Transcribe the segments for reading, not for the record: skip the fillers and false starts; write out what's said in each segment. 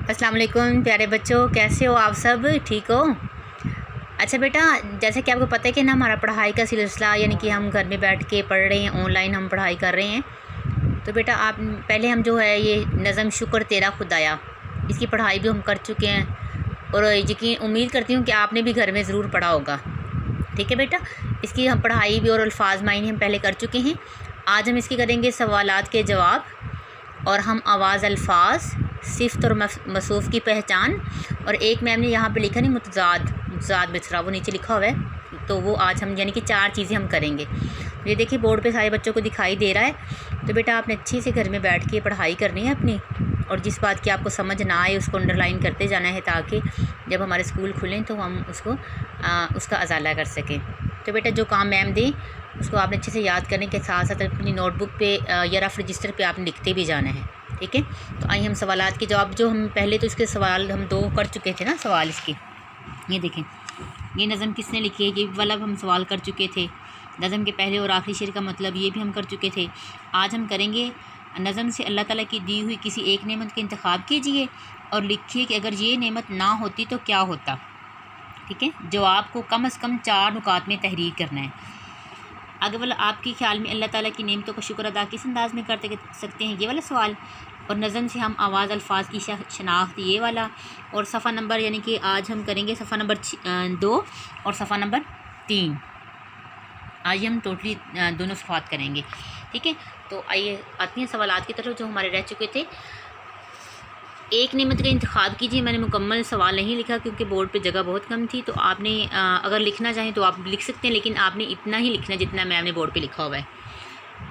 अस्सलाम वालेकुम प्यारे बच्चों, कैसे हो आप सब? ठीक हो? अच्छा बेटा, जैसे कि आपको पता है कि ना हमारा पढ़ाई का सिलसिला यानी कि हम घर में बैठ के पढ़ रहे हैं, ऑनलाइन हम पढ़ाई कर रहे हैं। तो बेटा आप पहले हम जो है ये नज़म शुक्र तेरा खुदाया, इसकी पढ़ाई भी हम कर चुके हैं और यकीन उम्मीद करती हूँ कि आपने भी घर में ज़रूर पढ़ा होगा। ठीक है बेटा, इसकी हम पढ़ाई भी और अल्फाज मायने हम पहले कर चुके हैं। आज हम इसकी करेंगे सवालात के जवाब और हम आवाज़ अल्फाज, सिफ्त और मसूफ़ की पहचान, और एक मैम ने यहाँ पे लिखा नहीं मुतज़ाद मिसरा, वो नीचे लिखा हुआ है। तो वो आज हम यानी कि 4 चीज़ें हम करेंगे। ये देखिए बोर्ड पे सारे बच्चों को दिखाई दे रहा है। तो बेटा आपने अच्छे से घर में बैठ के पढ़ाई करनी है अपनी, और जिस बात की आपको समझ ना आए उसको अंडरलाइन करते जाना है ताकि जब हमारे स्कूल खुलें तो हम उसका अजाला कर सकें। तो बेटा जो काम मैम दें उसको आपने अच्छे से याद करने के साथ साथ अपनी नोटबुक पे या रफ रजिस्टर पे आपने लिखते भी जाना है। ठीक है, तो आइए हम सवालात के जवाब, जो हम पहले तो इसके सवाल हम 2 कर चुके थे ना सवाल इसके। ये देखें, ये नज़म किसने लिखी है, ये वाला हम सवाल कर चुके थे। नज़म के पहले और आखिरी शेर का मतलब ये भी हम कर चुके थे। आज हम करेंगे नज़म से अल्लाह ताला की दी हुई किसी एक नेमत का इंतखाब कीजिए और लिखिए कि अगर ये नेमत ना होती तो क्या होता। ठीक है, जवाब को कम से कम 4 नुकात में तहरीर करना है। अगर वाला आपके ख्याल में अल्लाह ताला की नेमतों का शुक्र अदा किस अंदाज़ में कर सकते हैं, ये वाला सवाल। और नज़म से हम आवाज़ अल्फाज की शनाख्त, ये वाला। और सफ़ा नंबर यानी कि आज हम करेंगे सफ़ा नंबर 2 और सफ़ा नंबर 3। आज हम टोटली दोनों सफ़ात करेंगे। ठीक है, तो आइए आते हैं सवालात की तरफ जो हमारे रह चुके थे। एक नेमत का इंतखाब कीजिए। मैंने मुकम्मल सवाल नहीं लिखा क्योंकि बोर्ड पे जगह बहुत कम थी। तो आपने अगर लिखना चाहें तो आप लिख सकते हैं, लेकिन आपने इतना ही लिखना जितना मैम ने बोर्ड पे लिखा हुआ है।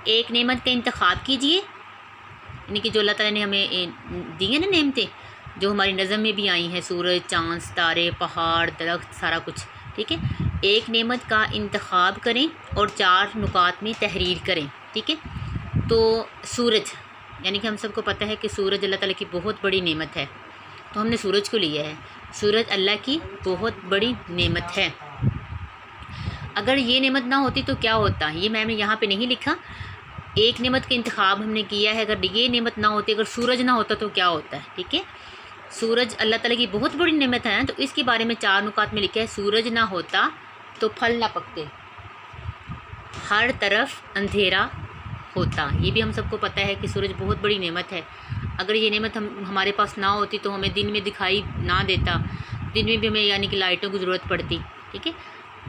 एक नेमत का इंतखाब कीजिए, यानी कि जो अल्लाह ताला ने हमें दी है ना नेमतें, जो हमारी नज़म में भी आई हैं, सूरज, चाँद, सितारे, पहाड़, दरख्त, सारा कुछ। ठीक है, एक नेमत का इंतखाब करें और 4 नुकात में तहरीर करें। ठीक है, तो सूरज, यानी कि हम सबको पता है कि सूरज अल्लाह ताला की बहुत बड़ी नेमत है, तो हमने सूरज को लिया है। सूरज अल्लाह की बहुत बड़ी नेमत है। अगर ये नेमत ना होती तो क्या होता, ये मैंने यहाँ पे नहीं लिखा। एक नेमत का इंतखाब हमने किया है, अगर ये नेमत ना होती, अगर सूरज ना होता तो क्या होता है। ठीक है, सूरज अल्लाह ताला की बहुत बड़ी नेमत है, तो इसके बारे में 4 नुकात में लिखा है। सूरज ना होता तो फल ना पकते, हर तरफ अंधेरा होता। ये भी हम सबको पता है कि सूरज बहुत बड़ी नेमत है। अगर ये नेमत हमारे पास ना होती तो हमें दिन में दिखाई ना देता, दिन में भी हमें यानी कि लाइटों की ज़रूरत पड़ती। ठीक है,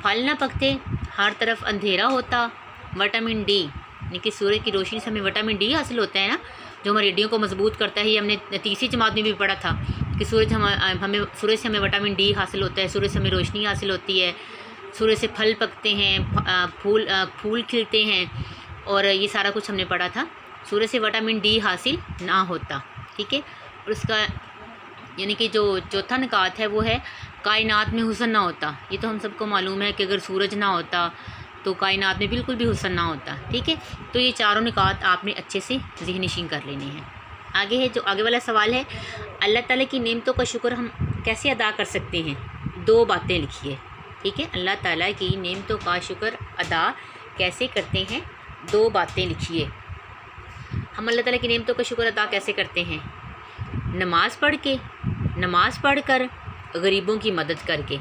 फल ना पकते, हर तरफ अंधेरा होता। विटामिन डी, यानी कि सूरज की रोशनी से हमें विटामिन डी हासिल होता है ना, जो हमारी हड्डियों को मजबूत करता है। ये हमने तीसरी जमात में भी पढ़ा था कि सूरज सूरज से हमें विटामिन डी हासिल होता है, सूरज से हमें रोशनी हासिल होती है, सूरज से फल पकते हैं, फूल खिलते हैं, और ये सारा कुछ हमने पढ़ा था। सूरज से विटामिन डी हासिल ना होता। ठीक है, और उसका यानी कि जो चौथा निकात है वो है कायनात में हुस्न ना होता। ये तो हम सबको मालूम है कि अगर सूरज ना होता तो कायनात में बिल्कुल भी हुस्न ना होता। ठीक है, तो ये चारों निकात आपने अच्छे से ज़हनशीन कर लेने हैं। आगे है, जो आगे वाला सवाल है, अल्लाह ताला की नेमतों का शुक्र हम कैसे अदा कर सकते हैं। 2 बातें लिखिए। ठीक है, अल्लाह ताला की नेमतों का शुक्र अदा कैसे करते हैं, 2 बातें लिखिए। हम अल्लाह ताला की नेमतों का शुक्र अदा कैसे करते हैं? नमाज़ पढ़ कर, गरीबों की मदद करके।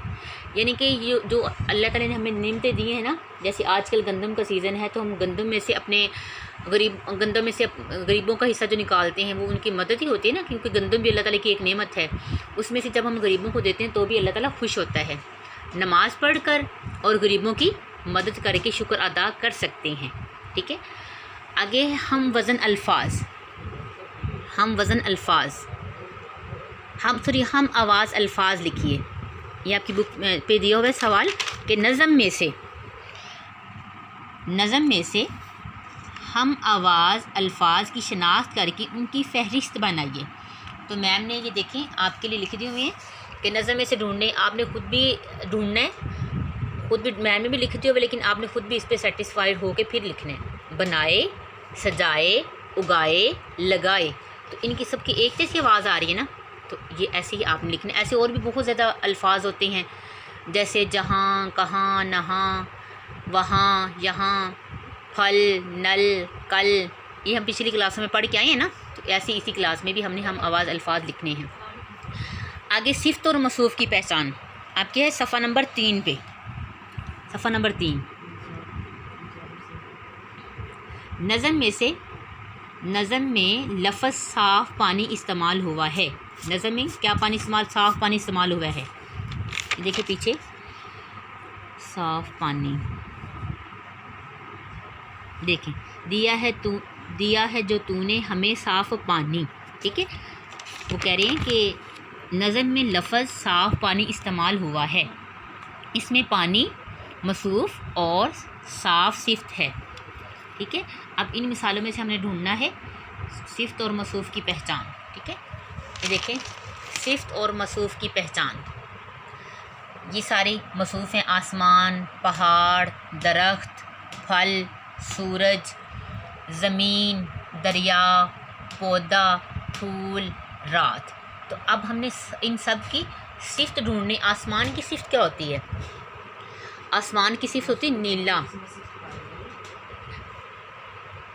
यानी कि ये जो अल्लाह ताला ने हमें नेमतें दी हैं ना, जैसे आजकल गंदम का सीज़न है तो हम गंदम में से गरीबों का हिस्सा जो निकालते हैं वो उनकी मदद ही होती है ना, क्योंकि गंदम भी अल्लाह ताला की एक नेमत है। उसमें से जब हम गरीबों को देते हैं तो भी अल्लाह ताला खुश होता है। नमाज़ पढ़ कर और गरीबों की मदद करके शुक्र अदा कर सकते हैं। ठीक है, आगे हम वज़न आवाज़ अल्फाज लिखिए। ये आपकी बुक पे दिया हुआ है सवाल कि नज़म में से हम आवाज़ अल्फाज की शनाख्त करके उनकी फ़हरिस्त बनाइए। तो मैम ने ये देखें आपके लिए लिख दी हुई है कि नज़म में से ढूंढने, आपने खुद भी ढूंढना है, खुद भी मैम ने भी लिख दी हुई, लेकिन आपने खुद भी इस पर सेटिस्फाइड होकर फिर लिखना है। बनाए, सजाए, उगाए, लगाए, तो इनकी सबकी एक जैसी आवाज़ आ रही है ना, तो ये ऐसे ही आपने लिखना है। ऐसे और भी बहुत ज़्यादा अल्फाज होते हैं, जैसे जहाँ, कहाँ, नहाँ, वहाँ, यहाँ, फल, नल, कल, ये हम पिछली क्लास में पढ़ के आए हैं ना, तो ऐसे इसी क्लास में भी हम आवाज़ अल्फाज लिखने हैं। आगे सिफ्त और मसूफ़ की पहचान आपके है सफ़ा नंबर 3 पे, सफ़ा नंबर 3। नज़म में लफ्ज़ साफ़ पानी इस्तेमाल हुआ है। नज़म में क्या पानी इस्तेमाल, साफ़ पानी इस्तेमाल हुआ है। देखिए पीछे साफ़ पानी, देखें दिया है जो तूने हमें साफ़ पानी। ठीक है, वो कह रहे हैं कि नज़म में लफ्ज़ साफ़ पानी इस्तेमाल हुआ है, इसमें पानी मसूफ़ और साफ़ सिफ्त है। ठीक है, अब इन मिसालों में से हमने ढूंढना है सिफ्त और मसूफ़ की पहचान। ठीक है, ये देखें सिफ्त और मसूफ़ की पहचान, ये सारी मसूफ़ हैं, आसमान, पहाड़, दरख्त, फल, सूरज, ज़मीन, दरिया, पौधा, फूल, रात। तो अब हमने इन सब की सिफ्त ढूंढनी। आसमान की सिफ्त क्या होती है? आसमान की सिफ्त होती है नीला।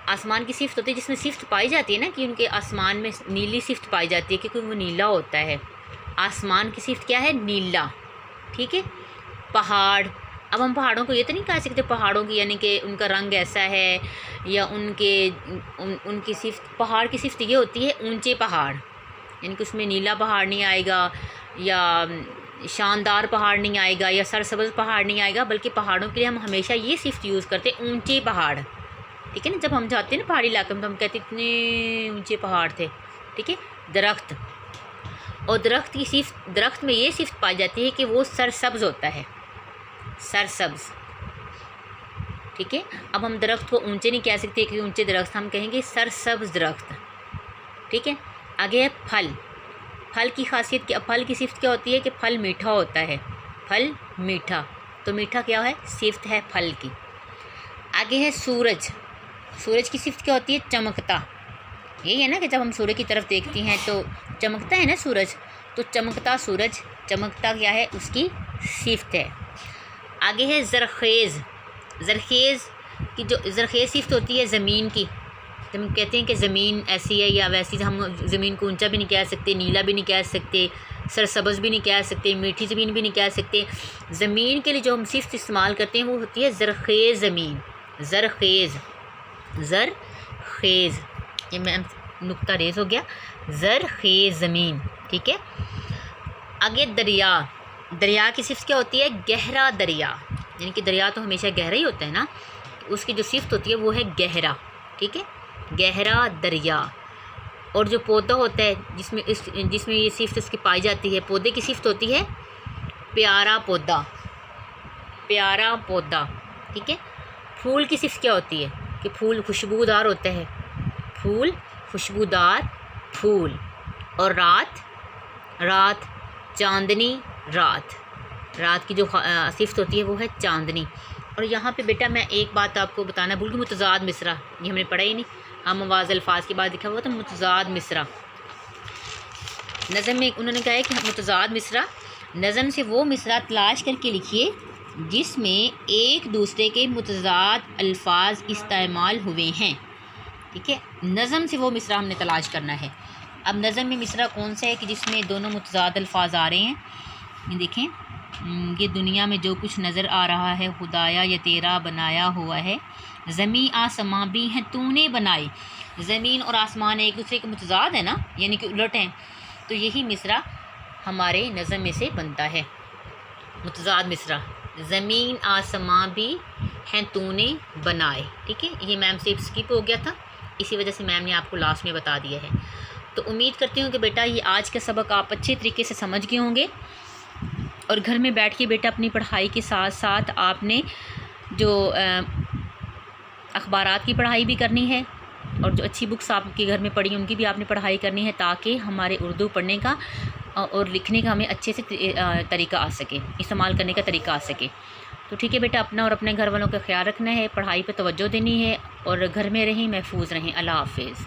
आसमान की सिफ्त होती है जिसमें सिफ्त पाई जाती है ना कि उनके आसमान में नीली सिफ्त पाई जाती है क्योंकि वो नीला होता है। आसमान की सिफ्त क्या है? नीला। ठीक है, पहाड़, अब हम पहाड़ों को ये तो नहीं कह सकते पहाड़ों की यानी कि उनका रंग ऐसा है या उनकी सिफ्त, पहाड़ की सिफ्त ये होती है ऊंचे पहाड़, यानी कि उसमें नीला पहाड़ नहीं आएगा या शानदार पहाड़ नहीं आएगा या सरसब्ज़ पहाड़ नहीं आएगा, बल्कि पहाड़ों के लिए हम हमेशा ये सिफ्त यूज़ करते हैं ऊंचे पहाड़। ठीक है ना, जब हम जाते हैं ना पहाड़ी इलाके में तो हम कहते इतने ऊंचे पहाड़ थे। ठीक है, दरख्त, और दरख्त की सिफ्त, दरख्त में ये सिफ्त पाई जाती है कि वो सरसब्ज़ होता है, सरसब्ज़। ठीक है, अब हम दरख्त को ऊंचे नहीं कह सकते कि ऊंचे दरख्त, हम कहेंगे सरसब्ज़ दरख्त। ठीक है, आगे है फल। फल की खासियत क्या, फल की सिफ्त क्या होती है कि फल मीठा होता है, फल मीठा, तो मीठा क्या है? सिफ्त है फल की। आगे है सूरज। सूरज की सिफ्त क्या होती है? चमकता। यही है ना कि जब हम सूरज की तरफ देखते हैं तो चमकता है ना सूरज, तो चमकता सूरज, चमकता क्या है? उसकी सिफ्त है। आगे है ज़रख़ेज़। ज़रख़ेज़ की जो ज़रख़ेज़ सिफ्त होती है ज़मीन की, तो हम कहते हैं कि ज़मीन ऐसी है या वैसी, हम ज़मीन को ऊंचा भी नहीं कह सकते, नीला भी नहीं कह सकते, सरसब्ज़ भी नहीं कह सकते, मीठी ज़मीन भी नहीं कह सकते। ज़मीन के लिए जो हम सिफ्त इस्तेमाल करते हैं वो होती है ज़रख़ेज़ ज़मीन, ज़रख़ेज़, ज़रख़ेज़, ये मैं नुक्ता रेज़ हो गया, ज़रख़ेज़ ज़मीन। ठीक है, आगे दरिया। दरिया की सिफ्त क्या होती है? गहरा दरिया, यानी कि दरिया तो हमेशा गहरा ही होता है ना, उसकी जो सिफ्त होती है वो है गहरा। ठीक है, गहरा दरिया। और जो पौधा होता है जिसमें ये सिफ्त इसकी पाई जाती है, पौधे की सिफ्त होती है प्यारा पौधा, प्यारा पौधा। ठीक है, फूल की सिफ्त क्या होती है कि फूल खुशबूदार होता है, फूल खुशबूदार फूल। और रात, रात चांदनी रात, रात की जो सिफ्त होती है वो है चांदनी। और यहाँ पे बेटा मैं एक बात आपको बताना भूल गई, मुतज़ाद मिसरा, ये हमने पढ़ा ही नहीं, हम आवाज़ अल्फाज के बाद लिखा हुआ था मुतज़ाद मिसरा। नज़म में उन्होंने कहा है कि मुतज़ाद मिसरा, नज़म से वो मिसरा तलाश करके लिखिए जिसमें एक दूसरे के मुतज़ाद अल्फाज इस्तेमाल हुए हैं। ठीक है, नज़म से वो मिसरा हमने तलाश करना है। अब नज़म में मिसरा कौन सा है कि जिसमें दोनों मुतज़ाद अल्फाज आ रहे हैं? ये देखें, ये दुनिया में जो कुछ नज़र आ रहा है खुदाया ये तेरा बनाया हुआ है, ज़मीन आसमां भी हैं तूने बनाए। ज़मीन और आसमान एक दूसरे के मुतज़ाद है ना, यानी कि उलट हैं, तो यही मिसरा हमारे नज़म में से बनता है, मुतज़ाद मिसरा। ज़मीन आसमां भी हैं तूने बनाए। ठीक है, ये मैम से स्किप हो गया था, इसी वजह से मैम ने आपको लास्ट में बता दिया है। तो उम्मीद करती हूँ कि बेटा ये आज का सबक आप अच्छे तरीके से समझ गए होंगे, और घर में बैठ के बेटा अपनी पढ़ाई के साथ साथ आपने जो अखबारात की पढ़ाई भी करनी है और जो अच्छी बुक्स आपके घर में पढ़ी उनकी भी आपने पढ़ाई करनी है, ताकि हमारे उर्दू पढ़ने का और लिखने का हमें अच्छे से तरीका आ सके, इस्तेमाल करने का तरीका आ सके। तो ठीक है बेटा, अपना और अपने घर वालों का ख्याल रखना है, पढ़ाई पर तवज्जो देनी है और घर में रहें, महफूज रहें। अल्लाह हाफ़िज़।